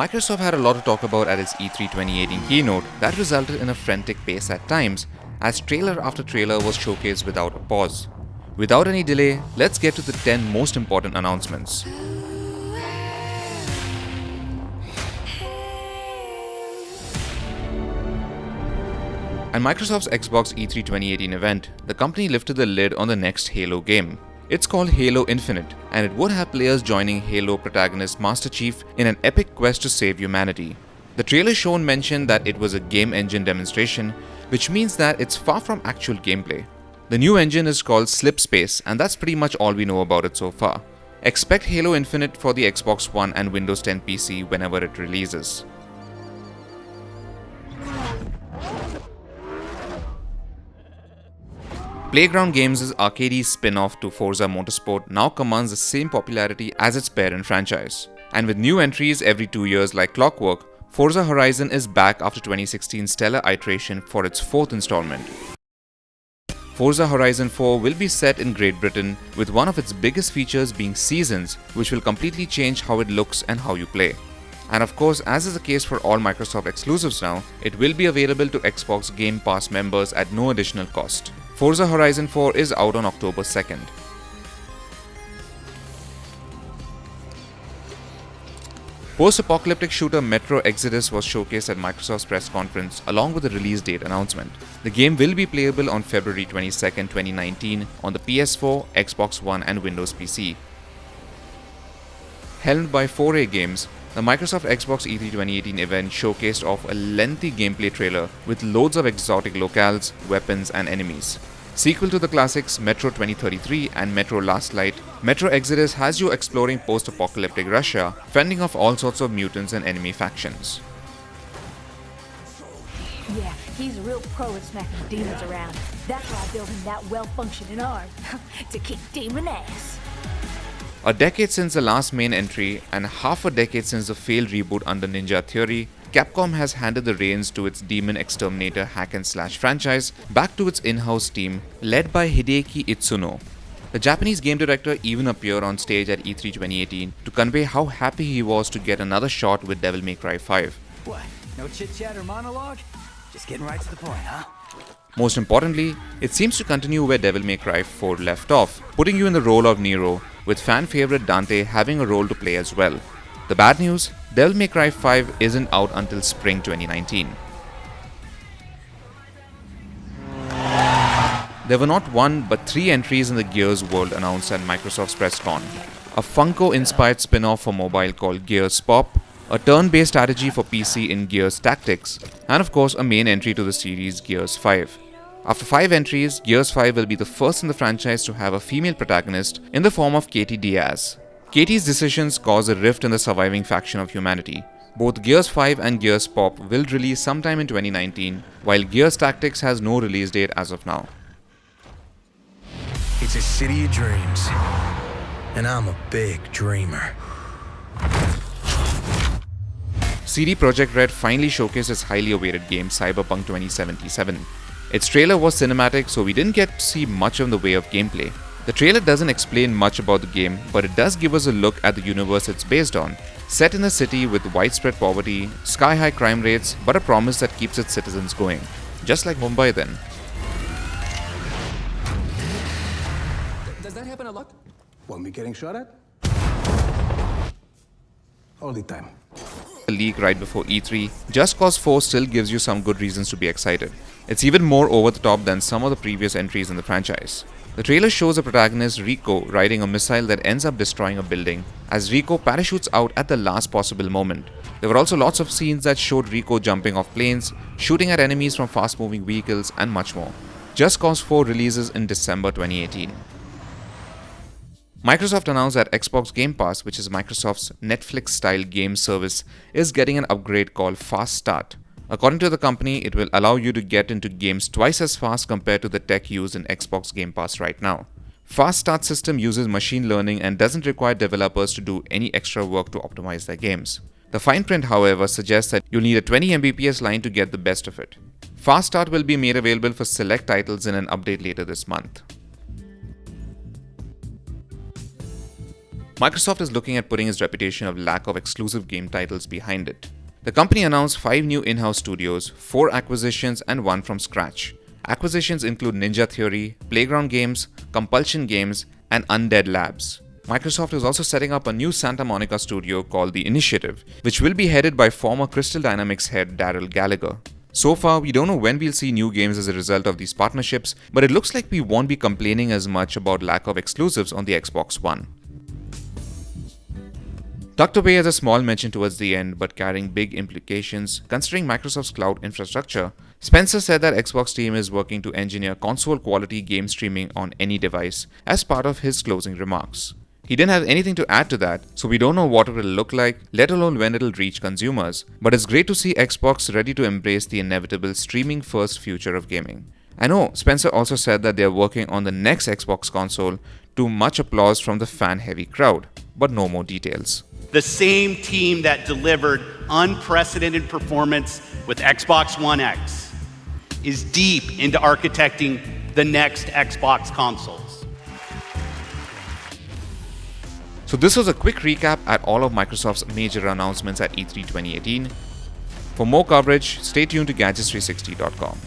Microsoft had a lot to talk about at its E3 2018 keynote that resulted in a frenetic pace at times, as trailer after trailer was showcased without a pause. Without any delay, let's get to the 10 most important announcements. At Microsoft's Xbox E3 2018 event, the company lifted the lid on the next Halo game. It's called Halo Infinite, and it would have players joining Halo protagonist Master Chief in an epic quest to save humanity. The trailer shown mentioned that it was a game engine demonstration, which means that it's far from actual gameplay. The new engine is called Slipspace, and that's pretty much all we know about it so far. Expect Halo Infinite for the Xbox One and Windows 10 PC whenever it releases. Playground Games' arcade spin-off to Forza Motorsport now commands the same popularity as its parent franchise. And with new entries every 2 years like clockwork, Forza Horizon is back after 2016's stellar iteration for its 4th installment. Forza Horizon 4 will be set in Great Britain, with one of its biggest features being Seasons, which will completely change how it looks and how you play. And of course, as is the case for all Microsoft exclusives now, it will be available to Xbox Game Pass members at no additional cost. Forza Horizon 4 is out on October 2nd. Post-apocalyptic shooter Metro Exodus was showcased at Microsoft's press conference along with a release date announcement. The game will be playable on February 22, 2019 on the PS4, Xbox One and Windows PC. Helmed by 4A Games, the Microsoft Xbox E3 2018 event showcased off a lengthy gameplay trailer with loads of exotic locales, weapons and enemies. Sequel to the classics Metro 2033 and Metro Last Light, Metro Exodus has you exploring post-apocalyptic Russia, fending off all sorts of mutants and enemy factions. Yeah, he's a real pro at smacking demons around. That's why I built him that well-functioning arm, to kick demon ass. A decade since the last main entry and half a decade since the failed reboot under Ninja Theory, Capcom has handed the reins to its Demon Exterminator hack-and-slash franchise back to its in-house team led by Hideki Itsuno. The Japanese game director even appeared on stage at E3 2018 to convey how happy he was to get another shot with Devil May Cry 5. What? No chit-chat or monologue? Just getting right to the point, huh? Most importantly, it seems to continue where Devil May Cry 4 left off, putting you in the role of Nero, with fan favorite Dante having a role to play as well. The bad news, Devil May Cry 5 isn't out until spring 2019. There were not one but 3 entries in the Gears world announced at Microsoft's PressCon. A Funko-inspired spin-off for mobile called Gears Pop, a turn-based strategy for PC in Gears Tactics, and of course a main entry to the series Gears 5. After 5 entries, Gears 5 will be the first in the franchise to have a female protagonist in the form of Katie Diaz. Katie's decisions cause a rift in the surviving faction of humanity. Both Gears 5 and Gears Pop will release sometime in 2019, while Gears Tactics has no release date as of now. It's a city of dreams, and I'm a big dreamer. CD Projekt Red finally showcased its highly awaited game CYBERPUNK 2077. Its trailer was cinematic, so we didn't get to see much in the way of gameplay. The trailer doesn't explain much about the game, but it does give us a look at the universe it's based on. Set in a city with widespread poverty, sky-high crime rates, but a promise that keeps its citizens going. Just like Mumbai then. Does that happen a lot? Want me getting shot at? Only time. The leak right before E3, Just Cause 4 still gives you some good reasons to be excited. It's even more over the top than some of the previous entries in the franchise. The trailer shows a protagonist, Rico, riding a missile that ends up destroying a building, as Rico parachutes out at the last possible moment. There were also lots of scenes that showed Rico jumping off planes, shooting at enemies from fast-moving vehicles, and much more. Just Cause 4 releases in December 2018. Microsoft announced that Xbox Game Pass, which is Microsoft's Netflix-style game service, is getting an upgrade called Fast Start. According to the company, it will allow you to get into games twice as fast compared to the tech used in Xbox Game Pass right now. Fast Start system uses machine learning and doesn't require developers to do any extra work to optimize their games. The fine print, however, suggests that you'll need a 20 Mbps line to get the best of it. Fast Start will be made available for select titles in an update later this month. Microsoft is looking at putting its reputation of lack of exclusive game titles behind it. The company announced 5 new in-house studios, 4 acquisitions and 1 from scratch. Acquisitions include Ninja Theory, Playground Games, Compulsion Games, and Undead Labs. Microsoft is also setting up a new Santa Monica studio called The Initiative, which will be headed by former Crystal Dynamics head Daryl Gallagher. So far, we don't know when we'll see new games as a result of these partnerships, but it looks like we won't be complaining as much about lack of exclusives on the Xbox One. Tucked away as a small mention towards the end, but carrying big implications considering Microsoft's cloud infrastructure, Spencer said that Xbox team is working to engineer console-quality game streaming on any device as part of his closing remarks. He didn't have anything to add to that, so we don't know what it will look like, let alone when it'll reach consumers, but it's great to see Xbox ready to embrace the inevitable streaming-first future of gaming. I know, Spencer also said that they are working on the next Xbox console to much applause from the fan-heavy crowd, but no more details. The same team that delivered unprecedented performance with Xbox One X is deep into architecting the next Xbox consoles. So this was a quick recap at all of Microsoft's major announcements at E3 2018. For more coverage, stay tuned to Gadgets360.com.